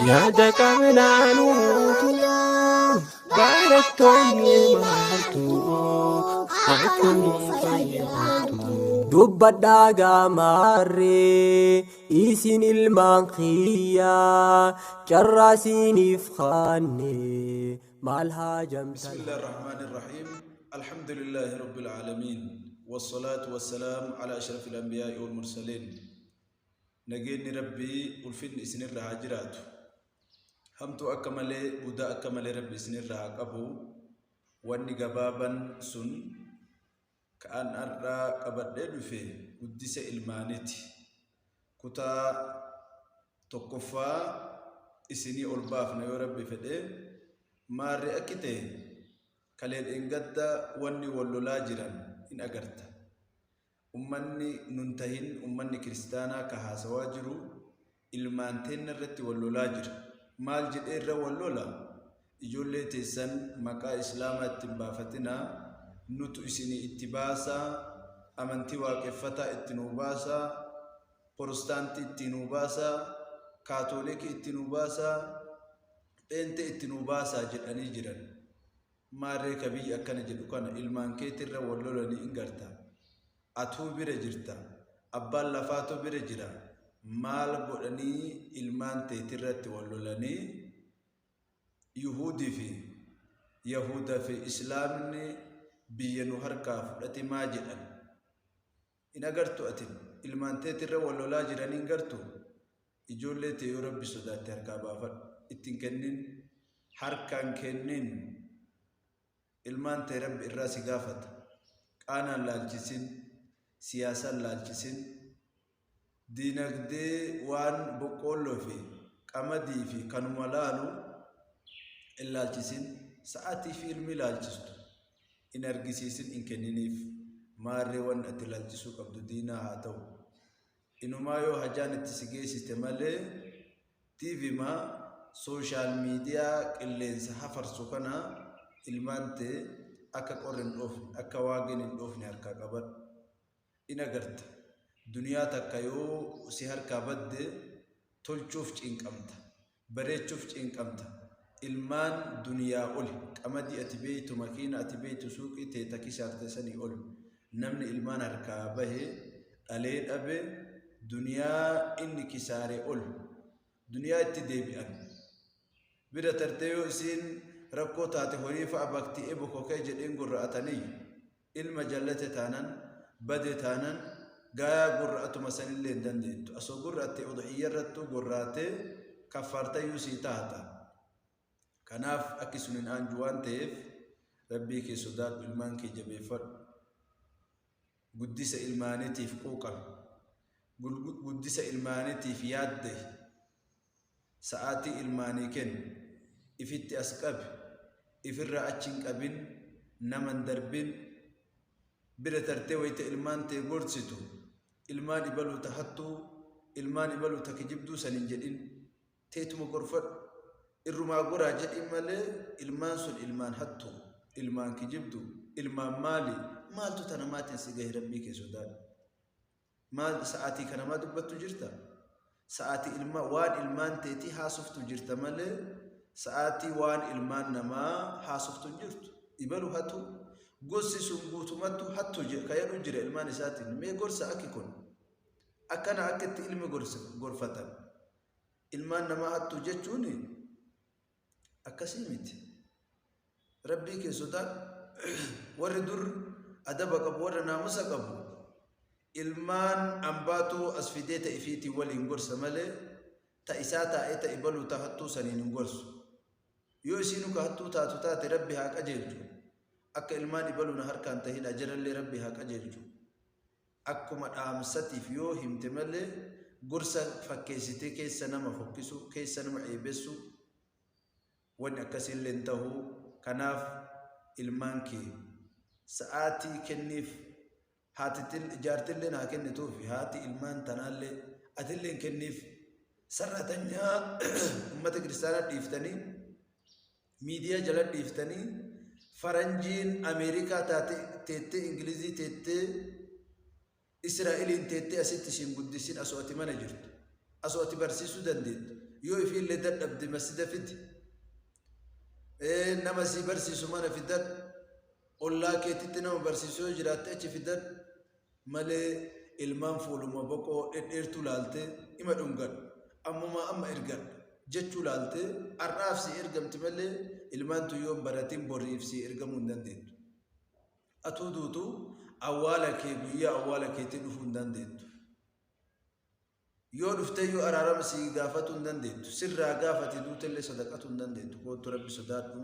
yaada qabnaanuutu barattoonni maaltu akkanuun fayyadamtu. Dubbadhaa gaamaarree isin ilmaan kiyyaa carraa isiniif kaanne maal haajamtan. بسم الله الرحمن الرحيم الحمد لله رب العالمين والصلاة والسلام على أشرف الأنبياء والمرسلين نجيني ربي والفن إسنير هاجرات همتو أكمل ودا أكمل ربي إسنير هاقبو واني قبابا سن كأن أرى قبردين في وديس إلمانيتي كتا تقفى إسني أولباف نيو ربي فدي ماري أكيته كالين إنقدّا واني والولا جيران إن أغرتا أماني ننتهين أماني كريستانا كهاسوا جرو إلمانتين نرتي والولا جير مال جد إيرا والولا إجولي تيسان مكا إسلاما اتبافتنا نتو إسيني اتباسا أمانتي واقفتا اتنوباسا پروستانتي اتنوباسا كاتوليك اتنوباسا أنت اتنوباسا جداني جيران ماري كبي أكنا جدو كان إلمان كيتر واللولاني إنغرتا أتو بير جرتا أبال لفاتو بير جرا مال بوداني إلمان تيترت واللولاني يهودي في يهودا في إسلامني بينو هركا فلتي ما جدان إن أغرتو أتن إلمان تيتر واللولا جراني إنغرتو إجولي تيو ربي صدات هركا بافت إتن كنين هركان كنين ilmaan ta'e rabbi irraa si gaafata qaanaan laalchisin siyaasaan laalchisin diinagdee waan boqqoolloo fi qamadii fi kanuma laalu in laalchisin sa'aatii fi ilmi laalchistu in argisiisin in kenniniif maarree waan ati laalchisuu qabdu diinaa haa ta'u inumaa yoo hajaan itti si geessiste malee tiivi maa sooshaal miidiyaa qilleensa hafarsu kana ilmaante akka qorren dhoof akka waaqen hin dhoofne harkaa qaban in agarta duniyaa takka yoo si harkaa badde tolchuuf cinqamta bareechuuf cinqamta ilmaan duniyaa oli qamadii ati beeytu makiina ati beeytu suuqii teeta kisaarte sanii oli namni ilmaan harkaa bahe dhalee dhabe duniyaa inni kisaare oli duniyaa itti deebi'an bira tartee yoo isiin rakkoo taate horii fa'a baktii eebo kokee jedheen gurra'atanii ilma jallate taanan bade taanan gaayaa gurra'atuma sanillee hin dandeettu asoo gurra'atte udhiyyarrattu gurraatee kaffaartayyuu sii taata kanaaf akki sun hin aanju waan ta'eef rabbii kee sodaadhu ilmaan kee jabeeffadhu guddisa ilmaaniitiif quuqan guddisa ilmaaniitiif yaadde sa'aatii ilmaanii kennu ifitti as qabi ifirraa achiin qabin naman darbin bira tartee wayita ilmaan ta'e gorsitu ilmaan ibaluu tahattuu ilmaan ibaluu takijibduu sanin jedhin teetuma gorfadhu irrumaa goraa jedhin malee ilmaan sun ilmaan hattuu ilmaan kijibdu ilmaan maali maaltu tanamaatiin si gahe rabbii kee sodaadhu maal sa'aatii kanamaa dubbattu jirta sa'aatii ilmaa waan ilmaan teetii haasoftu jirta malee sa'aatii waan ilmaan namaa haasoftu jirtu ibalu hatu gosi sun guutumattu hattu kayadu jira ilmaan isaatiin mee gorsa akki kun akkana akkitti ilmi gorfatan ilmaan namaa hattu jechuun akkasii miti rabbii kee sodaadhu warri dur adaba qabu warra naamusa qabu ilmaan ambaatuu as fidee ta'e fiitii waliin gorsa malee ta isaa taa'ee ta ibaluu ta hattuu saniin hin gorsu yoo isiinu ka hattuu taatu taate rabbi haa qajeelchu akka ilmaan ibaluu na harkaan tahin ajarallee rabbi haa qajeelchu akkuma dhaamsatiif yoo himte malee gorsa fakkeessitee keessa nama fokkisu keessa nama eebessu wanni akkasiillee hin ta'u kanaaf ilmaan kee sa'aatii kenniif haatitil ijaartilleen haa kennituufi haati ilmaan tanaallee atilleen kenniif sarratanya ummata kiristaanaa dhiiftanii miidiyaa jala dhiiftanii faranjiin ameerikaa taate teettee ingilizii teettee Israa'eliin teettee asitti isin guddisin asoo ati mana jirtu asoo ati barsiisuu dandeettu يو في اللي دد أبدي مسجد فيد نما سي برسي سمانا في دد الله كيتنا برسيسو جرات أشي في دد مالي ilmaan fuuluma boqoo dhedheertu laalte ima dhungan ammuma amma ergan jechuu laalte arraaf si ergamti malee ilmaan tuyyoon baratiin boriif si ergamuu hin dandeettu. Atuu duutu awwaala kee guyyaa awwaala keetii dhufuu hin dandeettu. Yoo dhuftee yoo araarama si gaafatu hin dandeettu. Sirraa gaafate duutellee sadaqatu hin dandeettu. Kootu rabbi sodaadhu.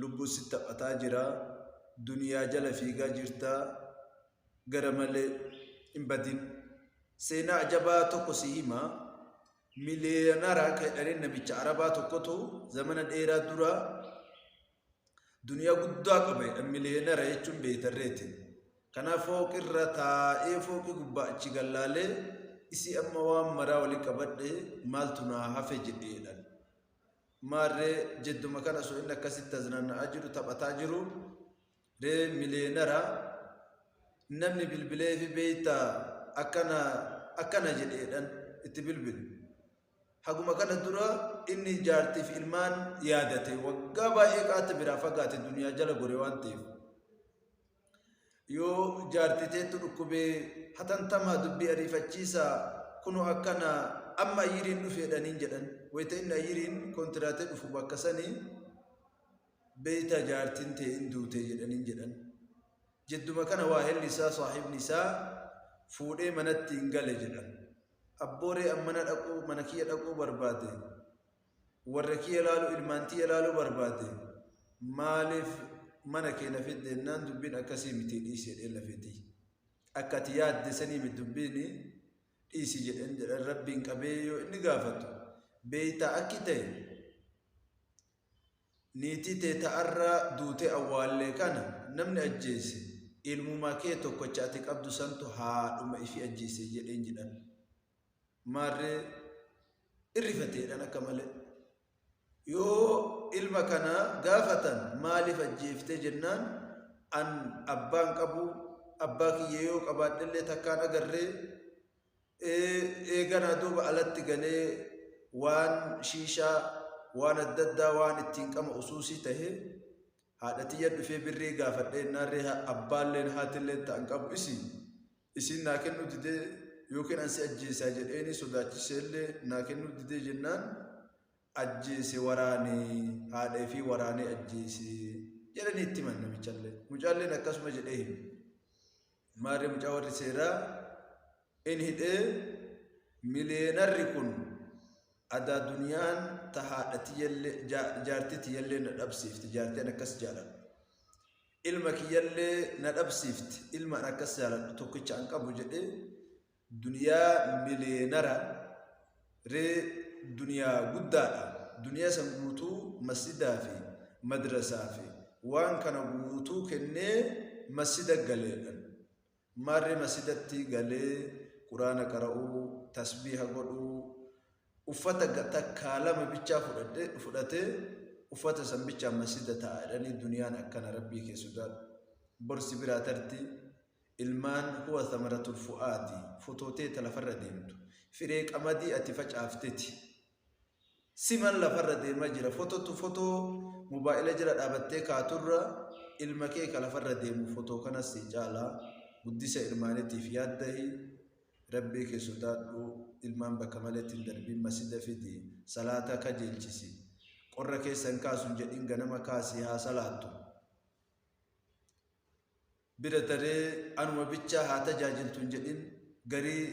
Lubbuu si taphataa jira. Duniyaa jala fiigaa jirtaa. Gara malee hin badin seenaa ajabaa tokko si hima miliyoonaraa jedhanii namicha arabaa tokkotu zamana dheeraa dura duniyaa guddaa qabe miliyoonara jechuun beetarreeti kanaaf fooqirra taa'ee fooqi gubbaa achi gallaalee isi amma waan maraa walii qabadhe maaltu naa hafe jedheedhaan maarree jedduma kana osoo inni akkasitti taznanna'aa jiru taphataa jiru ree miliyoonaraa namni bilbilee fi beeyta akkana jedheedhaan itti bilbilu. Haguma kana dura inni jaartiif ilmaan yaadate waggaa baay'ee qaata biraa fagaate duniyaa jala gore waan ta'eef. Yoo jaartiteettu dhukkubee hatantamaa dubbii ariifachiisaa kunoo akkana amma ayyiriin dhufeedhaniin jedhan wayita inni ayyiriin kontiraatee dhufu bakka sanii beeyta jaartiin ta'e hin duute jedhaniin jedhan. Jedduma kana waa helli isaa saahibni isaa fuudhee manatti hin gale jedhan. Abbooree ammana dhaquu mana kiyya dhaquu barbaade. Warra kiyya ilaalu ilmaan tiyya ilaaluu barbaade. Maaliif mana keenya fidde jennaan dubbiin akkasii miti dhiisee jedhee lafeeti. Akka ati yaadde sanii miti dubbiin dhiisi jedhan rabbiin qabee yoo inni gaafatu beeytaa akki ta'e niitii ta'e ta'arra duutee awwaallee kana namni ajjeese. Ilmumaa kee tokkocha ati qabdu santu haadhuma ifi ajjeese jedheen jedhan maarree irrifateedhaan akka malee yoo ilma kana gaafatan maaliif ajjeeftee jennaan an abbaan qabu abbaa kiyya yoo qabaadhellee takkaan agarree eeganaa duuba alatti galee waan shiishaa waan adda addaa waan ittiin qama usuusii tahee haadhatiyya dhufee birrii gaafadhee naarree abbaalleen haatilleen ta'an qabu isin naa kennu didee yookiin ansi ajjeesaa jedheeni sodaachiseellee naa kennu didee jennaan ajjeese waraanee haadhee fi waraanee ajjeese jedhanii itti himan namichallee mucaalleen akkasuma jedhee himu maarree mucaa warri seeraa in hidhee miliyeenarri kun adaa duniyaan ta haadhatiyallee jaartitiyallee na dhabsiifti jaartiin akkas jaaladhu ilma kiyyallee na dhabsiifti ilmaan akkas jaaladhu tokkicha an qabu jedhee duniyaa miliyeenara ree duniyaa guddaadha duniyaa san guutuu masjidaa fi madrasaa fi waan kana guutuu kennee masjida galeedhan maarree masjidatti galee quraana qara'uu tasbiiha godhuu uffata takkaa lama bichaa fudhatee uffata san bichaa masjida taa'anii duniyaan akkana rabbii kee sodaadhu borsi biraa tarti ilmaan huwa thamaratul fu'aati fotootee lafarra deemtu firee qamadii ati facaafteti siman lafarra deemaa jira fotoo mobaayila jira dhaabattee kaaturra ilma kee ka lafarra deemu fotoo kanas si caalaa guddisa ilmaaniitiif yaaddahi rabbii kee sodaadhu ilmaan bakka maleetti darbiin masjida fidi salaata kajeelchisi qorra keessan kaasun jedhin ganama kaasii haa salaattu bira taree anuma bichaa haa tajaajiltun jedhin garii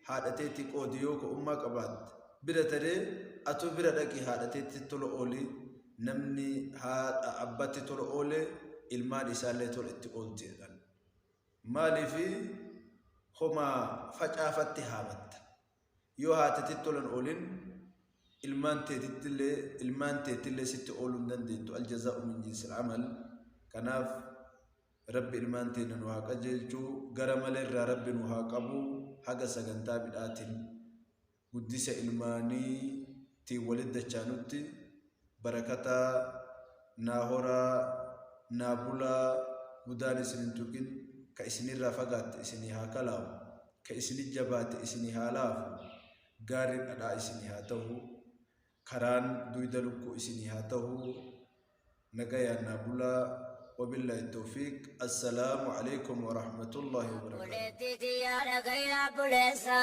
haadhateetti qoodi yoo ka ummaa qabaatte bira taree atu bira dhaqi haadhateetti tola ooli namni haadha abbatti tola oole ilmaan isaallee tola itti oolteedhan maaliifi homa facaafatti haamatta yoo haatatitti tolan oolin ilmaan teetillee sitti ooluu hin dandeettu aljazaa'u min jinsil amal kanaaf rabbi ilmaan teenya nu haa qajeelchuu gara malee irraa rabbi nu haa qabu haga sagantaa bidhaatiin guddisa ilmaanii tiin walit dachaanutti barakataa naa horaa naa bulaa gudaan isin hin tuqin ka isinirraa fagaatte isinii haa kalaawu ka isinit jabaatte isinii haa laafu gaarin dhadhaa isinii haa ta'u karaan duyda lukkuu isinii haa ta'u nagayaan naa bulaa وبالله التوفيق السلام عليكم ورحمة الله وبركاته ولدتي يا رقيا بلسا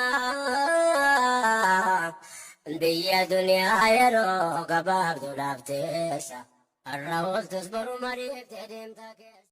البيا دنيا يرو قبار دولاب تيسا الرول تصبر مريض تديم تاكيس